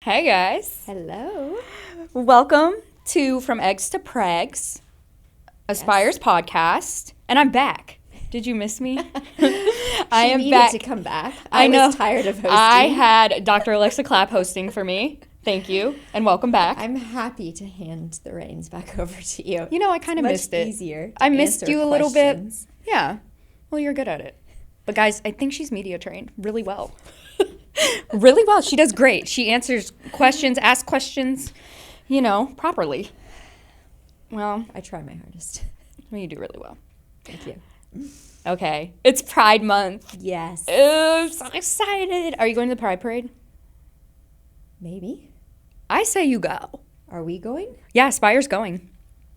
Hey guys. Hello. Welcome to From Eggs to Pregs, Aspire's podcast. And I'm back. Did you miss me? I am back. To come back. I was tired of hosting. I had Dr. Alexa Clapp hosting for me. Thank you. And welcome back. I'm happy to hand the reins back over to you. You know, I kind of missed it. Much easier. I missed you a little bit. Yeah. Well, you're good at it. But guys, I think she's media trained really well. Really well. She does great. She answers questions, asks questions, properly. Well, I try my hardest. Well, you do really well. Thank you. Okay. It's Pride Month. Yes. Oh, I'm so excited. Are you going to the Pride Parade? Maybe. I say you go. Are we going? Yeah, Aspire's going.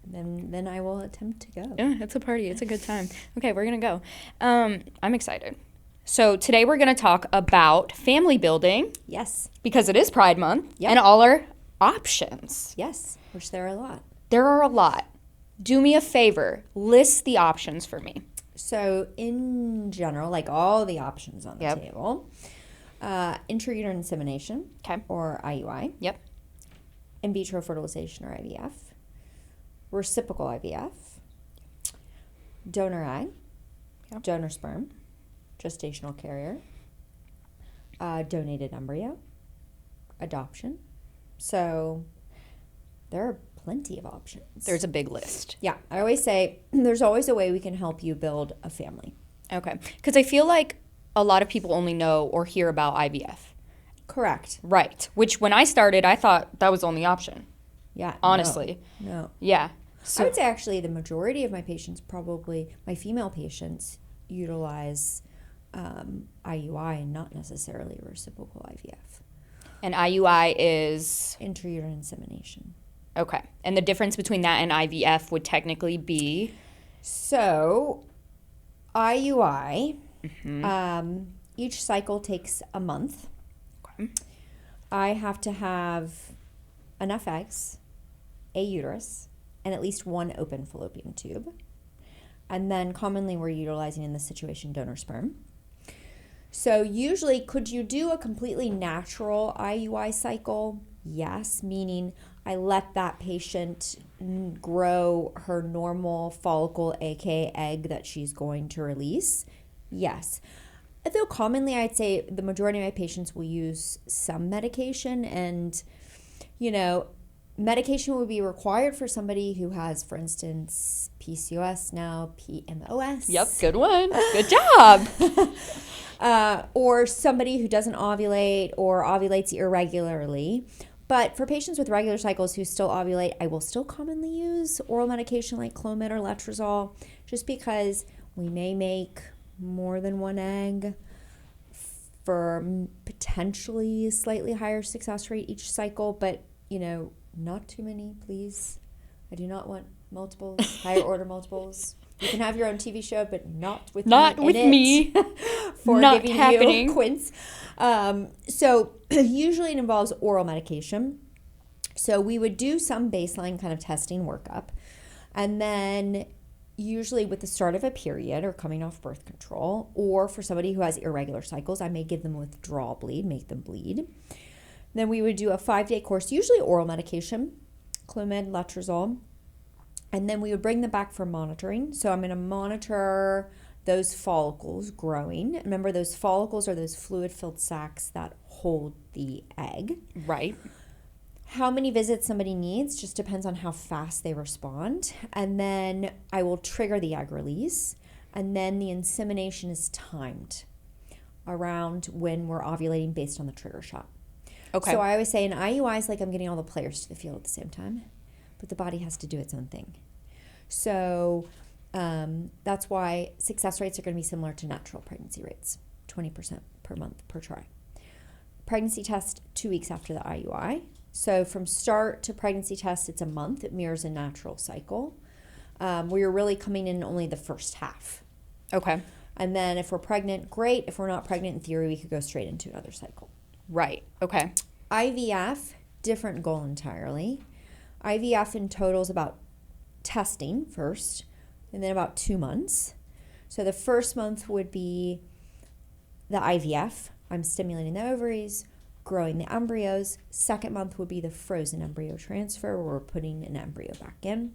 Then I will attempt to go. Yeah, it's a party. It's a good time. Okay, we're going to go. I'm excited. So today we're going to talk about family building. Yes. Because it is Pride Month. Yep. And all our options. Yes, which there are a lot. There are a lot. Do me a favor. List the options for me. So in general, like all the options on the table, intrauterine insemination, or IUI. Yep. In vitro fertilization, or IVF. Reciprocal IVF. Donor egg. Yep. Donor sperm. Gestational carrier. Donated embryo. Adoption. So there are plenty of options. There's a big list. Yeah. I always say there's always a way we can help you build a family. Okay. Because I feel like a lot of people only know or hear about IVF. Correct. Right. Which when I started, I thought that was the only option. Yeah. Honestly. No. Yeah. So I would say actually the majority of my patients, probably my female patients, utilize IUI and not necessarily reciprocal IVF. And IUI is? Intrauterine insemination. Okay. And the difference between that and IVF would technically be? So IUI, each cycle takes a month. Okay. I have to have enough eggs, a uterus, and at least one open fallopian tube. And then commonly we're utilizing in this situation donor sperm. So usually, could you do a completely natural IUI cycle? Yes, meaning I let that patient grow her normal follicle, aka egg that she's going to release. Yes. Though commonly I'd say the majority of my patients will use some medication, and medication would be required for somebody who has, for instance, PCOS, now PMOS. Yep, good one. Good job. Or somebody who doesn't ovulate or ovulates irregularly. But for patients with regular cycles who still ovulate, I will still commonly use oral medication like Clomid or Letrozole, just because we may make more than one egg for potentially a slightly higher success rate each cycle, but not too many, please. I do not want multiples, higher order multiples. You can have your own TV show, but not with me. For not giving happening. You quints. So usually it involves oral medication. So we would do some baseline kind of testing workup. And then usually with the start of a period or coming off birth control, or for somebody who has irregular cycles, I may give them withdrawal bleed, make them bleed. Then we would do a 5-day course, usually oral medication, Clomid, Letrozole. And then we would bring them back for monitoring. So I'm going to monitor those follicles growing. Remember, those follicles are those fluid-filled sacs that hold the egg. Right. How many visits somebody needs just depends on how fast they respond. And then I will trigger the egg release. And then the insemination is timed around when we're ovulating based on the trigger shot. Okay. So I always say an IUI is like I'm getting all the players to the field at the same time, but the body has to do its own thing. So that's why success rates are going to be similar to natural pregnancy rates, 20% per month per try. Pregnancy test 2 weeks after the IUI. So from start to pregnancy test, it's a month. It mirrors a natural cycle. Where you're really coming in only the first half. Okay. And then if we're pregnant, great. If we're not pregnant, in theory, we could go straight into another cycle. Right. Okay. IVF, different goal entirely. IVF in total is about testing first, and then about 2 months. So the first month would be the IVF. I'm stimulating the ovaries, growing the embryos. Second month would be the frozen embryo transfer, where we're putting an embryo back in.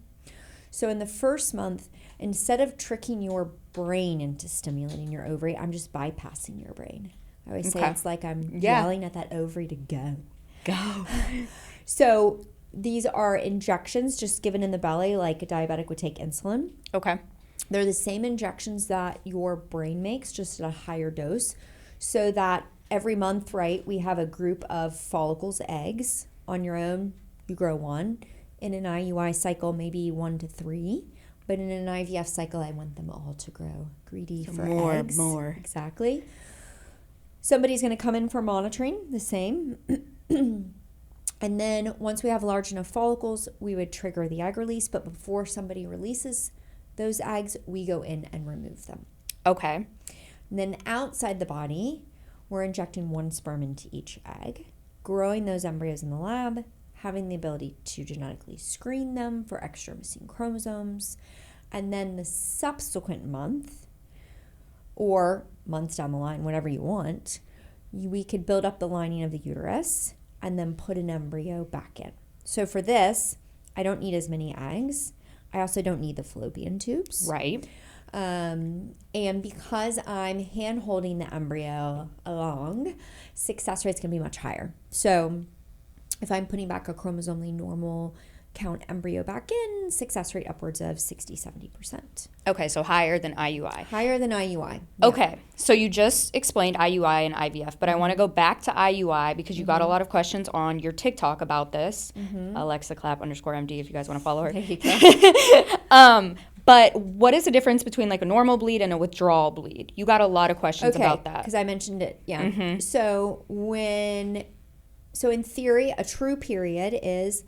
So in the first month, instead of tricking your brain into stimulating your ovary, I'm just bypassing your brain. I always say it's like I'm yelling at that ovary to go. Go. So these are injections just given in the belly, like a diabetic would take insulin. Okay. They're the same injections that your brain makes, just at a higher dose, so that every month, right, we have a group of follicles, eggs. On your own, you grow one. In an IUI cycle, maybe 1 to 3. But in an IVF cycle, I want them all to grow. Greedy for eggs. More. Exactly. Somebody's going to come in for monitoring, the same. And then once we have large enough follicles, we would trigger the egg release. But before somebody releases those eggs, we go in and remove them. Okay. And then outside the body, we're injecting 1 sperm into each egg, growing those embryos in the lab, having the ability to genetically screen them for extra missing chromosomes. And then the subsequent month, or months down the line, whatever you want, we could build up the lining of the uterus and then put an embryo back in. So for this, I don't need as many eggs. I also don't need the fallopian tubes. Right. And because I'm hand holding the embryo along, success rate's going to be much higher. So if I'm putting back a chromosomally normal count embryo back in, success rate upwards of 60-70%. Okay, so higher than IUI. Higher than IUI. Yeah. Okay, so you just explained IUI and IVF, but I want to go back to IUI because you got a lot of questions on your TikTok about this. Alexa Clapp _MD if you guys want to follow her. There you go. But what is the difference between like a normal bleed and a withdrawal bleed? You got a lot of questions about that. Because I mentioned it. Yeah. So in theory, a true period is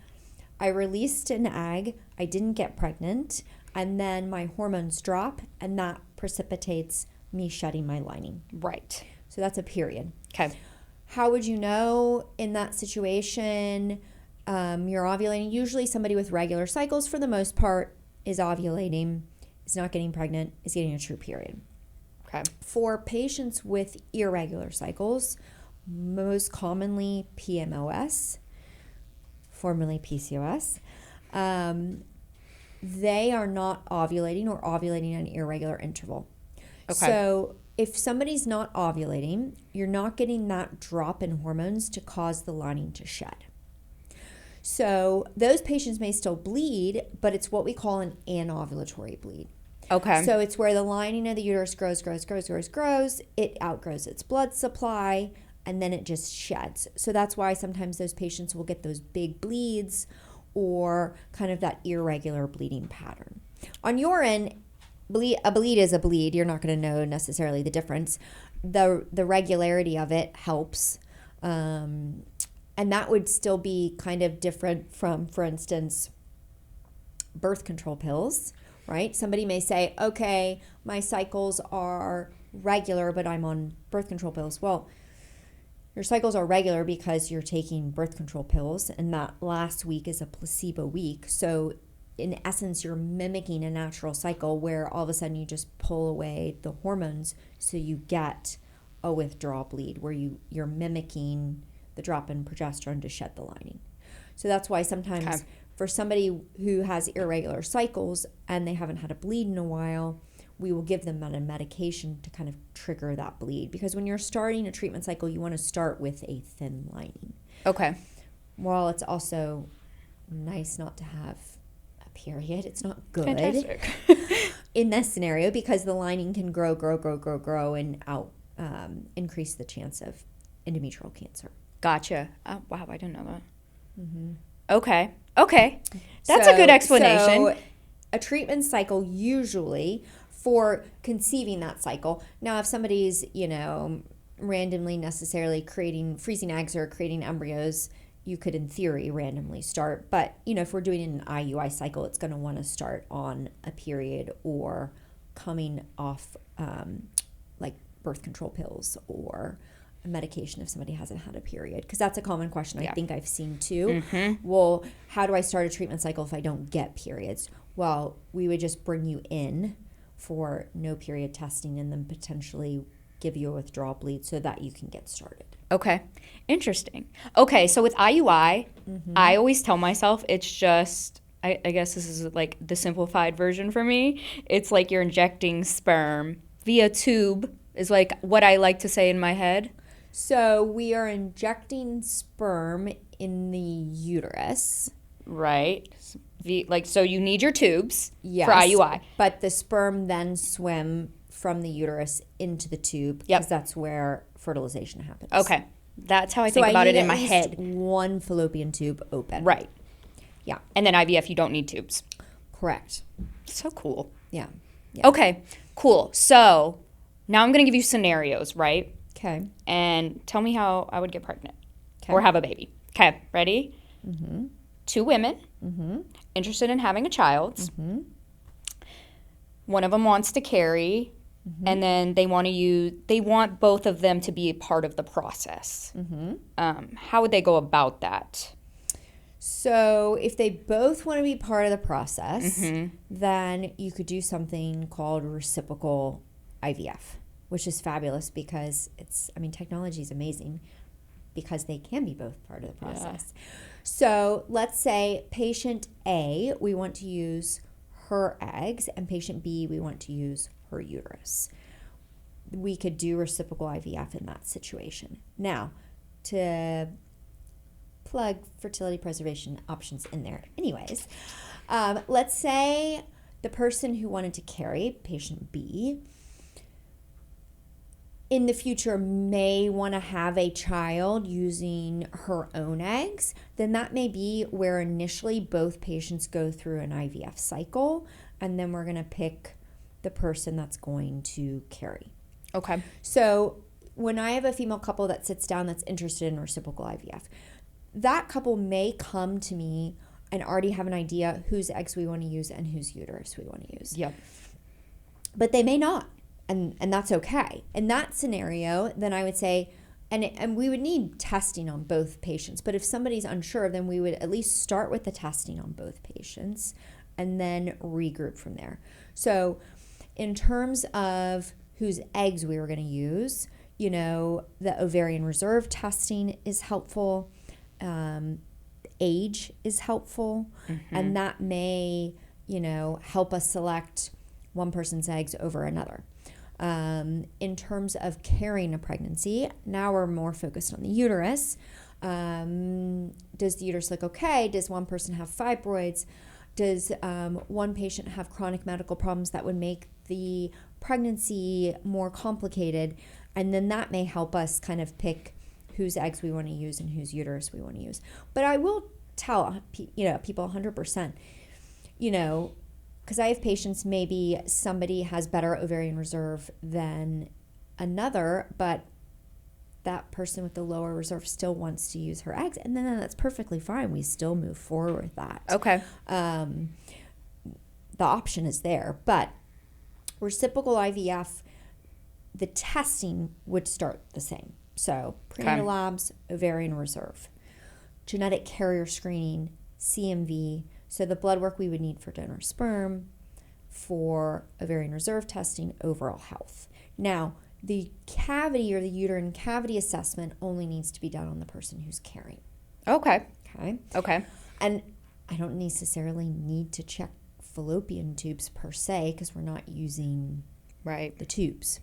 I released an egg, I didn't get pregnant, and then my hormones drop, and that precipitates me shedding my lining. Right. So that's a period. Okay. How would you know in that situation you're ovulating? Usually somebody with regular cycles, for the most part, is ovulating, is not getting pregnant, is getting a true period. Okay. For patients with irregular cycles, most commonly PMOS, formerly PCOS, they are not ovulating or ovulating at an irregular interval. Okay. So if somebody's not ovulating, you're not getting that drop in hormones to cause the lining to shed. So those patients may still bleed, but it's what we call an anovulatory bleed. Okay. So it's where the lining of the uterus grows. It outgrows its blood supply, and then it just sheds. So that's why sometimes those patients will get those big bleeds or kind of that irregular bleeding pattern. On your end, a bleed is a bleed. You're not going to know necessarily the difference. The regularity of it helps. And that would still be kind of different from, for instance, birth control pills, right? Somebody may say, okay, my cycles are regular, but I'm on birth control pills. Well, your cycles are regular because you're taking birth control pills, and that last week is a placebo week. So in essence, you're mimicking a natural cycle where all of a sudden you just pull away the hormones, so you get a withdrawal bleed where you're mimicking the drop in progesterone to shed the lining. So that's why sometimes for somebody who has irregular cycles and they haven't had a bleed in a while, we will give them a medication to kind of trigger that bleed. Because when you're starting a treatment cycle, you want to start with a thin lining. Okay. While it's also nice not to have a period, it's not good. Fantastic. In this scenario, because the lining can grow and increase the chance of endometrial cancer. Gotcha. Oh, wow, I didn't know that. Mm-hmm. Okay. That's a good explanation. So a treatment cycle usually for conceiving that cycle. Now, if somebody's, randomly necessarily freezing eggs or creating embryos, you could, in theory, randomly start. But, if we're doing an IUI cycle, it's going to want to start on a period or coming off like birth control pills or a medication if somebody hasn't had a period, because that's a common question I think I've seen too. Mm-hmm. Well, how do I start a treatment cycle if I don't get periods? Well, we would just bring you in for no period testing and then potentially give you a withdrawal bleed so that you can get started. Okay. Interesting. Okay, so with IUI, I always tell myself it's just, I guess this is like the simplified version for me. It's like you're injecting sperm via tube, is like what I like to say in my head. So we are injecting sperm in the uterus. Right. So you need your tubes Yes, for IUI. but the sperm then swim from the uterus into the tube because that's where fertilization happens. Okay. That's how I think about it in my head. One fallopian tube open. Right. Yeah. And then IVF, you don't need tubes. Correct. So cool. Yeah. Okay, cool. So now I'm going to give you scenarios, right? Okay. And tell me how I would get pregnant or have a baby. Okay, ready? Mm-hmm. 2 women interested in having a child. Mm-hmm. One of them wants to carry, and then they want both of them to be a part of the process. How would they go about that? So if they both want to be part of the process, then you could do something called reciprocal IVF, which is fabulous because technology is amazing because they can be both part of the process. Yeah. So let's say patient A, we want to use her eggs, and patient B, we want to use her uterus. We could do reciprocal IVF in that situation. Now, to plug fertility preservation options in there anyways, let's say the person who wanted to carry, patient B, in the future may want to have a child using her own eggs, then that may be where initially both patients go through an IVF cycle, and then we're going to pick the person that's going to carry. Okay. So when I have a female couple that sits down that's interested in reciprocal IVF, that couple may come to me and already have an idea whose eggs we want to use and whose uterus we want to use. Yep. But they may not. And that's okay. In that scenario, then I would say, and we would need testing on both patients. But if somebody's unsure, then we would at least start with the testing on both patients and then regroup from there. So in terms of whose eggs we were going to use, the ovarian reserve testing is helpful. Age is helpful. And that may, help us select one person's eggs over another. In terms of carrying a pregnancy, now we're more focused on the uterus. Does the uterus look okay? Does one person have fibroids? Does one patient have chronic medical problems that would make the pregnancy more complicated? And then that may help us kind of pick whose eggs we want to use and whose uterus we want to use. But I will tell people 100%, because I have patients, maybe somebody has better ovarian reserve than another, but that person with the lower reserve still wants to use her eggs, and then that's perfectly fine. We still move forward with that. Okay. The option is there, but reciprocal IVF, the testing would start the same. So prenatal labs, ovarian reserve, genetic carrier screening, CMV. So the blood work we would need for donor sperm, for ovarian reserve testing, overall health. Now, the cavity or the uterine cavity assessment only needs to be done on the person who's carrying. Okay. Okay. And I don't necessarily need to check fallopian tubes per se because we're not using the tubes.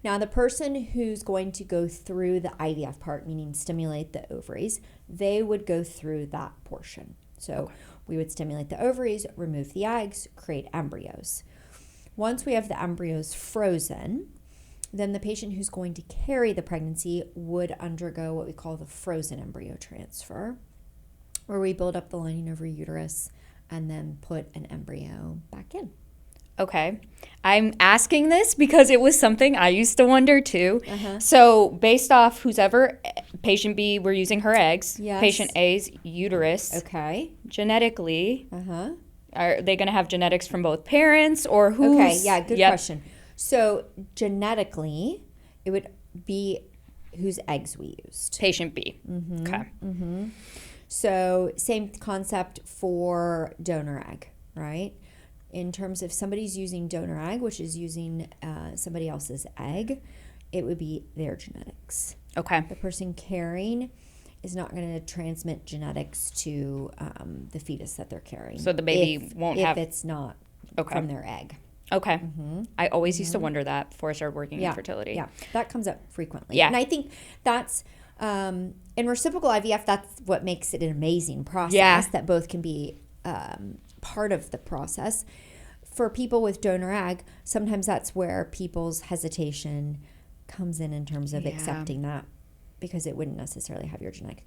Now, the person who's going to go through the IVF part, meaning stimulate the ovaries, they would go through that portion. So we would stimulate the ovaries, remove the eggs, create embryos. Once we have the embryos frozen, then the patient who's going to carry the pregnancy would undergo what we call the frozen embryo transfer, where we build up the lining over uterus and then put an embryo back in. Okay. I'm asking this because it was something I used to wonder too. So based off whoever, patient B, we're using her eggs. Yes. Patient A's uterus. Okay. Genetically, are they going to have genetics from both parents or who's? Okay, yeah, good question. So genetically, it would be whose eggs we used. Patient B. Okay. So same concept for donor egg, right? In terms of somebody's using donor egg, which is using somebody else's egg, it would be their genetics. Okay. The person carrying is not going to transmit genetics to the fetus that they're carrying. So the baby won't have... If it's not from their egg. Okay. I always used to wonder that before I started working in fertility. Yeah, that comes up frequently. Yeah. And I think that's, in reciprocal IVF, that's what makes it an amazing process, that both can be part of the process. For people with donor egg, sometimes that's where people's hesitation comes in terms of accepting that, because it wouldn't necessarily have your genetic,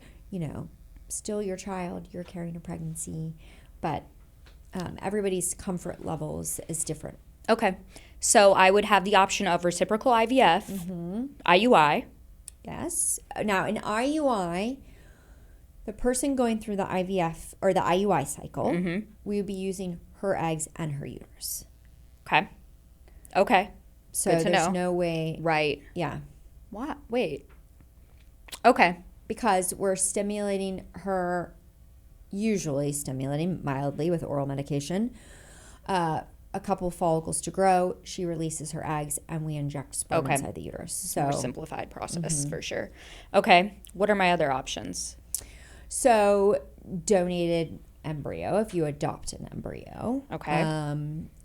still your child, you're carrying a pregnancy, but everybody's comfort levels is different. Okay. So I would have the option of reciprocal IVF, IUI. Yes. Now, in IUI, the person going through the IVF or the IUI cycle, we would be using her eggs and her uterus. Okay. So there's no way. Right. Yeah. What? Wait. Okay. Because we're usually stimulating mildly with oral medication, a couple follicles to grow. She releases her eggs, and we inject sperm inside the uterus. So more simplified process for sure. Okay. What are my other options? So donated embryo, if you adopt an embryo. Okay.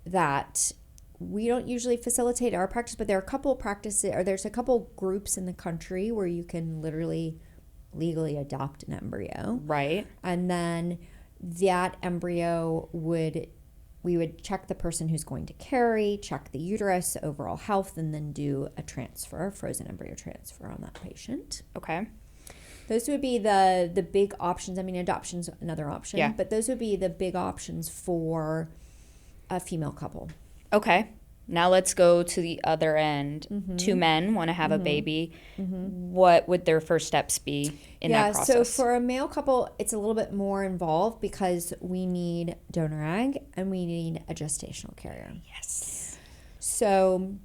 That we don't usually facilitate our practice, but there are a couple practices, or there's a couple groups in the country where you can legally adopt an embryo. Right. And then that embryo we would check the person who's going to carry, check the uterus, overall health, and then do a transfer, frozen embryo transfer on that patient. Okay. Those would be the big options. I mean, adoption's another option, but those would be the big options for a female couple. Okay. Now let's go to the other end. Two men want to have a baby. What would their first steps be in that process? So for a male couple, it's a little bit more involved because we need donor egg and we need a gestational carrier. Yes. So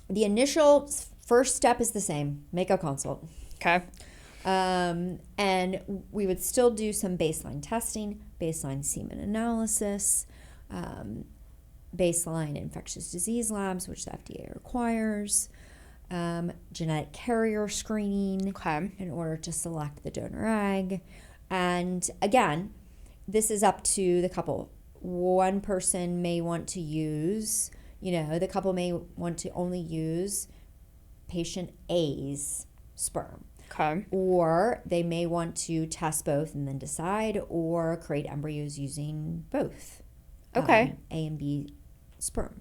the initial first step is the same. Make a consult. Okay. And we would still do some baseline testing, baseline semen analysis, baseline infectious disease labs, which the FDA requires, genetic carrier screening in order to select the donor egg. And again, this is up to the couple. One person may want to use, the couple may want to only use patient A's sperm. Okay. Or they may want to test both and then decide, or create embryos using both. Okay. A and B sperm.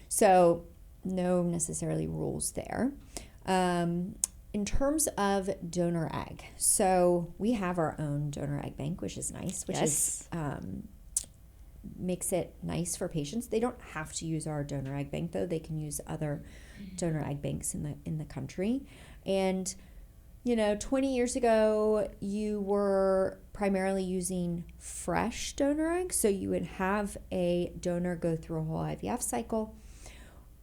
So no necessarily rules there. In terms of donor egg, so we have our own donor egg bank, which is nice, which is makes it nice for patients. They don't have to use our donor egg bank, though. They can use other donor egg banks in the country. And 20 years ago, you were primarily using fresh donor eggs. So you would have a donor go through a whole IVF cycle,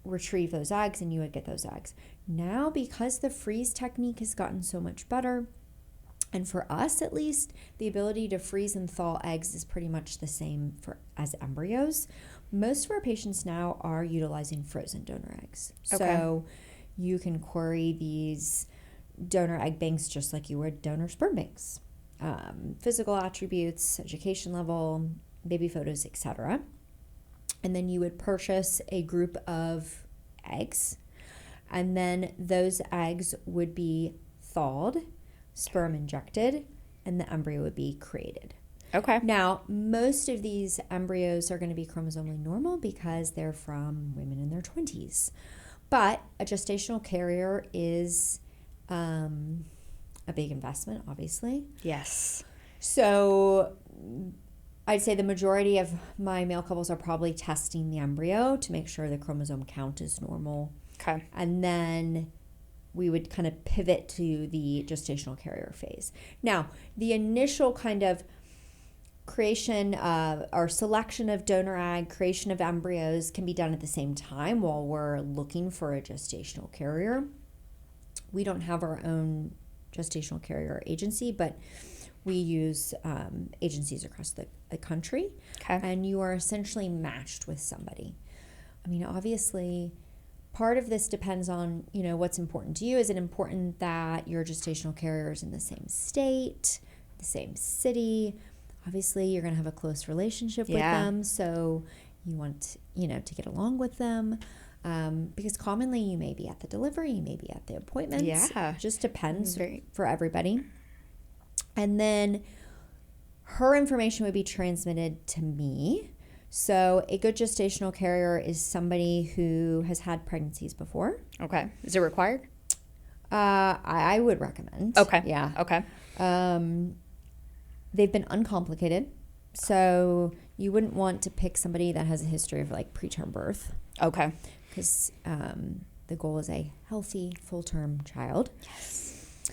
retrieve those eggs, and you would get those eggs. Now, because the freeze technique has gotten so much better, and for us at least, the ability to freeze and thaw eggs is pretty much the same as embryos. Most of our patients now are utilizing frozen donor eggs. Okay. So you can query these donor egg banks just like you would donor sperm banks. Physical attributes, education level, baby photos, etc. And then you would purchase a group of eggs, and then those eggs would be thawed, sperm injected, and the embryo would be created. Okay. Now, most of these embryos are going to be chromosomally normal because they're from women in their 20s. But a gestational carrier is a big investment, obviously. Yes. So I'd say the majority of my male couples are probably testing the embryo to make sure the chromosome count is normal. Okay. And then we would kind of pivot to the gestational carrier phase. Now, the initial kind of creation or selection of donor egg, creation of embryos can be done at the same time while we're looking for a gestational carrier. We don't have our own gestational carrier agency, but we use agencies across the country. Okay. And you are essentially matched with somebody. I mean, obviously, part of this depends on, what's important to you. Is it important that your gestational carrier is in the same state, the same city? Obviously, you're going to have a close relationship with them, so you want, to get along with them. Because commonly you may be at the delivery, you may be at the appointments. Yeah. Just depends for everybody. And then her information would be transmitted to me. So a good gestational carrier is somebody who has had pregnancies before. Okay. Is it required? I would recommend. Okay. Yeah. Okay. They've been uncomplicated. So you wouldn't want to pick somebody that has a history of like preterm birth. Okay. Because the goal is a healthy, full-term child. Yes.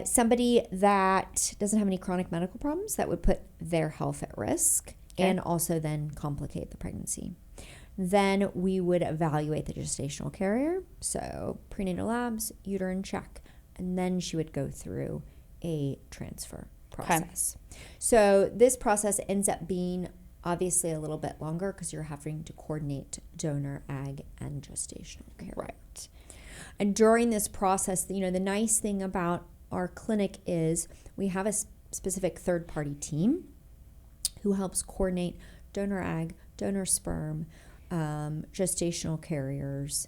Somebody that doesn't have any chronic medical problems that would put their health at risk and also then complicate the pregnancy. Then we would evaluate the gestational carrier, so prenatal labs, uterine check, and then she would go through a transfer process. Okay. So this process ends up being obviously a little bit longer because you're having to coordinate donor, egg, and gestational care. Right. And during this process, the nice thing about our clinic is we have a specific third-party team who helps coordinate donor egg, donor sperm, gestational carriers,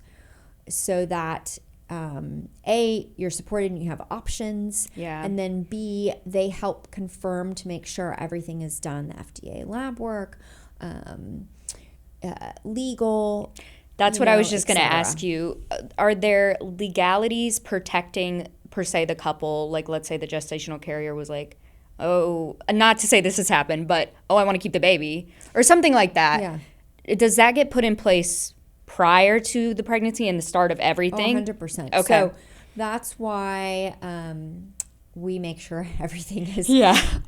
so that A, you're supported and you have options. Yeah. And then B, they help confirm to make sure everything is done, the FDA lab work, legal. That's what I was just going to ask you. Are there legalities protecting, per se, the couple? Like, let's say the gestational carrier was like, oh, not to say this has happened, but, oh, I want to keep the baby, or something like that. Yeah. Does that get put in place prior to the pregnancy and the start of everything? 100%. Okay. So that's why we make sure everything is,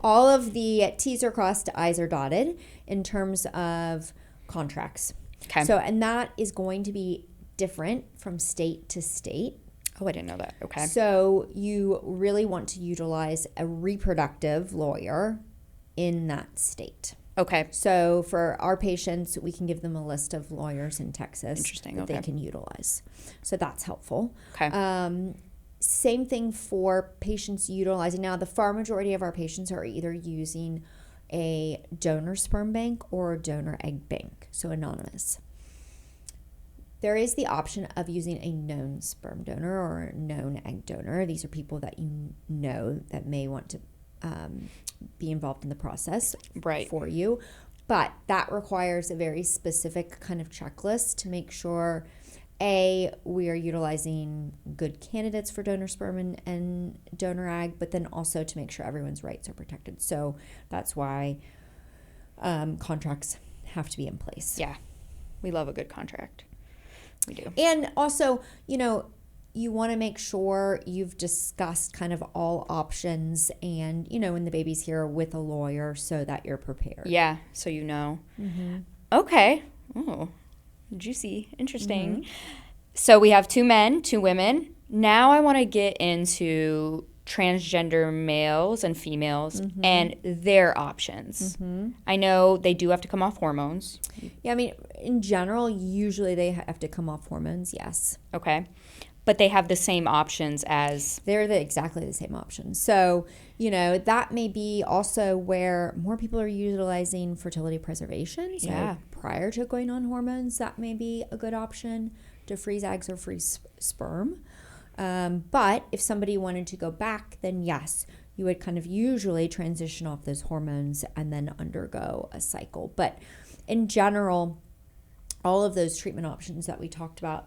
all of the T's are crossed, I's are dotted in terms of contracts. Okay. So, and that is going to be different from state to state. Oh, I didn't know that. Okay. So you really want to utilize a reproductive lawyer in that state. Okay. So for our patients, we can give them a list of lawyers in Texas that they can utilize. So that's helpful. Okay. Same thing for patients utilizing. Now, the far majority of our patients are either using a donor sperm bank or a donor egg bank, so anonymous. There is the option of using a known sperm donor or a known egg donor. These are people that you know that may want to be involved in the process for you. But that requires a very specific kind of checklist to make sure, A, we are utilizing good candidates for donor sperm and donor egg, but then also to make sure everyone's rights are protected. So that's why contracts have to be in place. Yeah. We love a good contract. We do. And also, you want to make sure you've discussed kind of all options and, when the baby's here with a lawyer so that you're prepared. Yeah, so you know. Mm-hmm. Okay. Oh, juicy. Interesting. Mm-hmm. So we have 2 men, 2 women. Now I want to get into transgender males and females and their options. I know they do have to come off hormones. Yeah, I mean, in general, usually they have to come off hormones, yes. Okay. But they have the same options as... They're exactly the same options. So, that may be also where more people are utilizing fertility preservation. So prior to going on hormones, that may be a good option to freeze eggs or freeze sperm. But if somebody wanted to go back, then yes, you would kind of usually transition off those hormones and then undergo a cycle. But in general, all of those treatment options that we talked about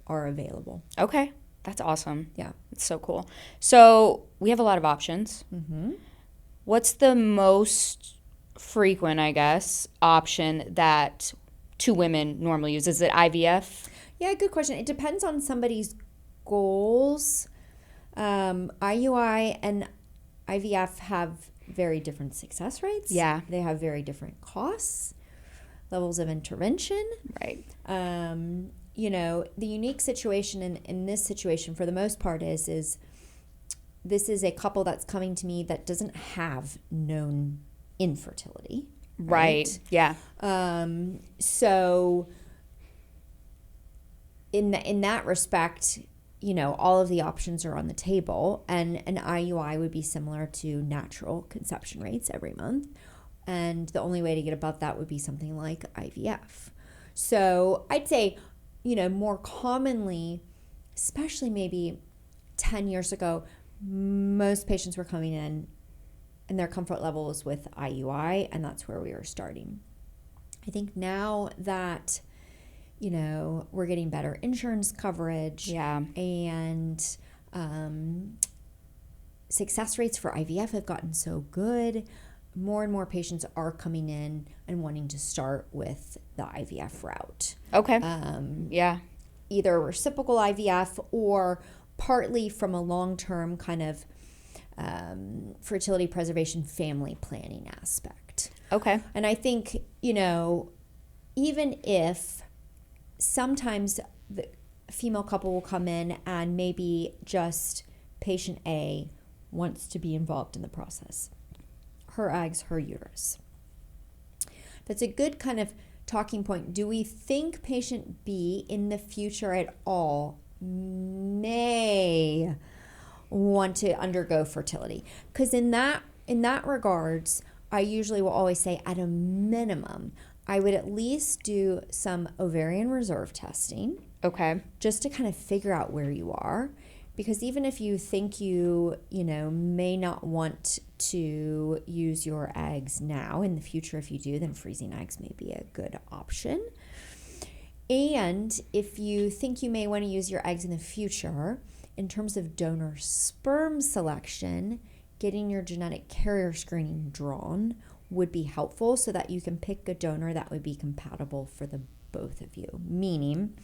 are available. Okay. That's awesome. Yeah. It's so cool. So we have a lot of options. Mm-hmm. What's the most frequent, I guess, option that 2 women normally use? Is it IVF? Yeah, good question. It depends on somebody's goals. IUI and IVF have very different success rates. Yeah. They have very different costs, levels of intervention. Right. The unique situation in this situation for the most part is this is a couple that's coming to me that doesn't have known infertility. Right. Yeah. So in that respect, all of the options are on the table, and an IUI would be similar to natural conception rates every month. And the only way to get above that would be something like IVF. So I'd say, more commonly, especially maybe 10 years ago, most patients were coming in and their comfort level was with IUI, and that's where we were starting. I think now that, we're getting better insurance coverage, and success rates for IVF have gotten so good, more and more patients are coming in and wanting to start with the IVF route. Okay. Either reciprocal IVF or partly from a long-term kind of fertility preservation family planning aspect. Okay. And I think, even if sometimes the female couple will come in and maybe just patient A wants to be involved in the process. Her eggs, her uterus. That's a good kind of talking point. Do we think patient B in the future at all may want to undergo fertility? Because in that regards, I usually will always say at a minimum, I would at least do some ovarian reserve testing. Okay. Just to kind of figure out where you are. Because even if you think you may not want to use your eggs now, in the future if you do, then freezing eggs may be a good option. And if you think you may want to use your eggs in the future, in terms of donor sperm selection, getting your genetic carrier screening drawn would be helpful so that you can pick a donor that would be compatible for the both of you. Meaning,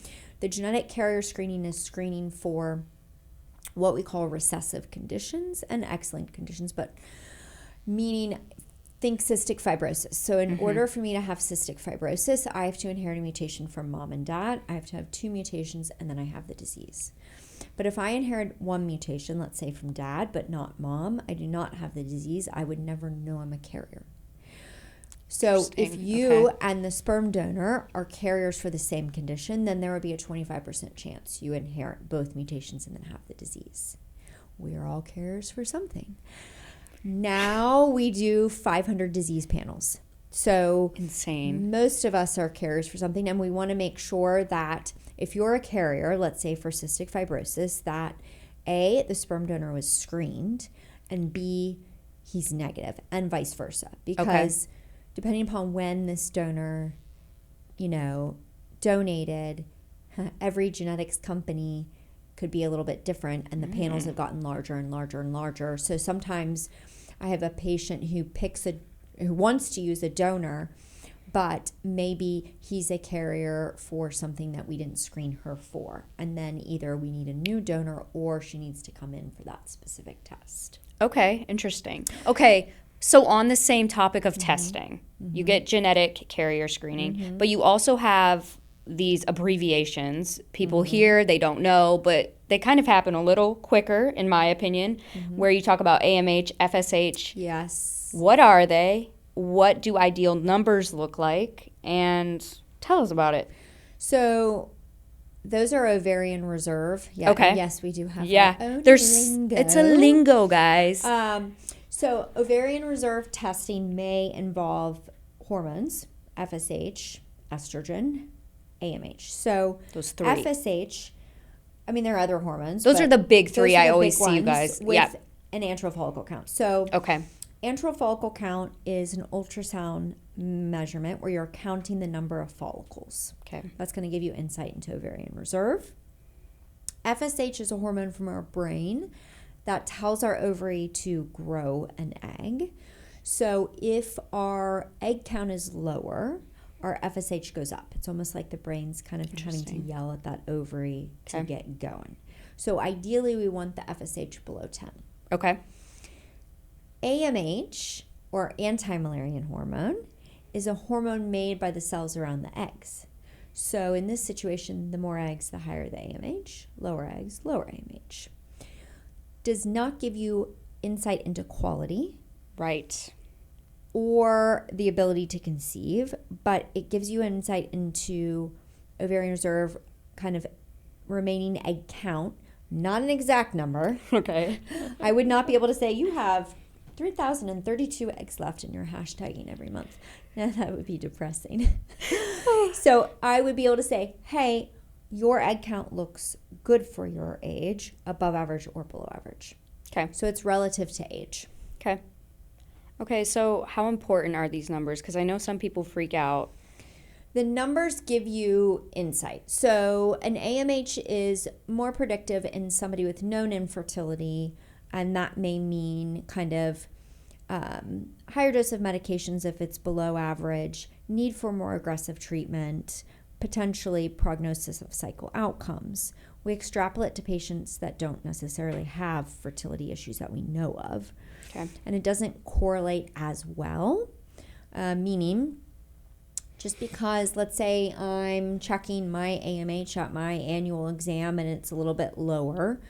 the genetic carrier screening is screening for what we call recessive conditions and X-linked conditions, but meaning think cystic fibrosis. So in order for me to have cystic fibrosis, I have to inherit a mutation from mom and dad. I have to have 2 mutations, and then I have the disease. But if I inherit 1 mutation, let's say from dad, but not mom, I do not have the disease, I would never know I'm a carrier. So if you and the sperm donor are carriers for the same condition, then there would be a 25% chance you inherit both mutations and then have the disease. We are all carriers for something. Now we do 500 disease panels. So insane. Most of us are carriers for something, and we want to make sure that if you're a carrier, let's say for cystic fibrosis, that A, the sperm donor was screened, and B, he's negative, and vice versa. Because depending upon when this donor, donated, every genetics company could be a little bit different, and the panels have gotten larger and larger and larger. So sometimes I have a patient who wants to use a donor, but maybe he's a carrier for something that we didn't screen her for. And then either we need a new donor or she needs to come in for that specific test. Okay, interesting. Okay, so on the same topic of testing, you get genetic carrier screening, but you also have these abbreviations. People hear, they don't know, but they kind of happen a little quicker, in my opinion, where you talk about AMH, FSH. Yes. What are they? What do ideal numbers look like? And tell us about it. So those are ovarian reserve. Yeah. Okay. Yes, we do have our own lingo. It's a lingo, guys. So ovarian reserve testing may involve hormones, FSH, estrogen, AMH. So those 3. FSH, I mean, there are other hormones. Those are the big 3 I always see you guys. With an antral follicle count. So okay. Antral follicle count is an ultrasound measurement where you're counting the number of follicles. Okay. That's going to give you insight into ovarian reserve. FSH is a hormone from our brain that tells our ovary to grow an egg. So if our egg count is lower, our FSH goes up. It's almost like the brain's kind of trying to yell at that ovary to get going. So ideally, we want the FSH below 10. Okay. AMH, or anti-Müllerian hormone, is a hormone made by the cells around the eggs. So in this situation, the more eggs, the higher the AMH. Lower eggs, lower AMH. Does not give you insight into quality. Right. Or the ability to conceive, but it gives you insight into ovarian reserve kind of remaining egg count, not an exact number. Okay. I would not be able to say you have 3,032 eggs left and you're hashtagging every month. Yeah, that would be depressing. So I would be able to say, hey, your egg count looks good for your age, above average or below average. Okay. So it's relative to age. Okay. Okay, so how important are these numbers? Because I know some people freak out. The numbers give you insight. So an AMH is more predictive in somebody with known infertility, and that may mean kind of higher dose of medications if it's below average, need for more aggressive treatment, potentially prognosis of cycle outcomes. We extrapolate to patients that don't necessarily have fertility issues that we know of. Okay. And it doesn't correlate as well, meaning just because, let's say I'm checking my AMH at my annual exam and it's a little bit lower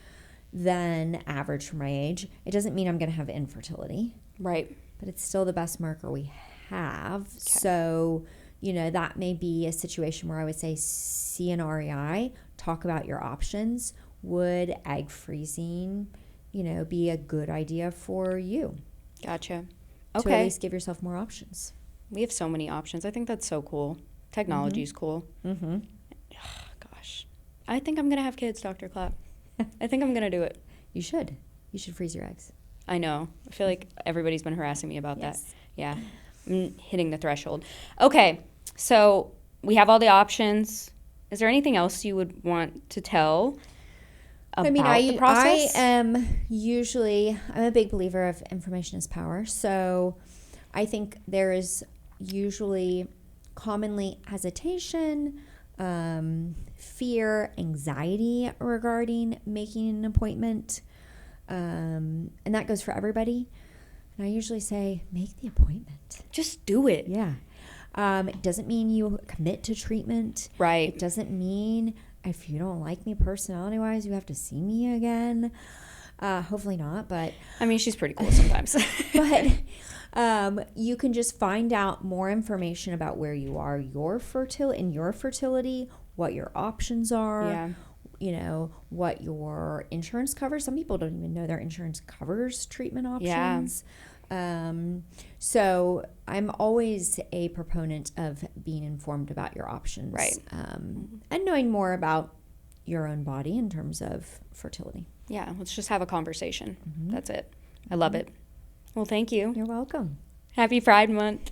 than average for my age, it doesn't mean I'm going to have infertility. Right. But it's still the best marker we have. Okay. So, that may be a situation where I would say see an REI, talk about your options. Would egg freezing, be a good idea for you? Gotcha. Okay. To at least give yourself more options. We have so many options. I think that's so cool. Technology is cool. Mm-hmm. Gosh. I think I'm going to have kids, Dr. Clapp. I think I'm going to do it. You should. You should freeze your eggs. I know. I feel like everybody's been harassing me about that. Yeah. I'm hitting the threshold. Okay. So we have all the options. Is there anything else you would want to tell about the process? I'm a big believer of information is power. So I think there is usually commonly hesitation, fear, anxiety regarding making an appointment. And that goes for everybody. And I usually say, make the appointment. Just do it. Yeah. It doesn't mean you commit to treatment. Right. It doesn't mean if you don't like me personality-wise, you have to see me again. Hopefully not, but... I mean, she's pretty cool sometimes. But you can just find out more information about where you are in your fertility, what your options are, what your insurance covers. Some people don't even know their insurance covers treatment options. Yeah. So I'm always a proponent of being informed about your options. Right. And knowing more about your own body in terms of fertility. Yeah, let's just have a conversation. Mm-hmm. That's it. I love it. Well, thank you. You're welcome. Happy Pride Month.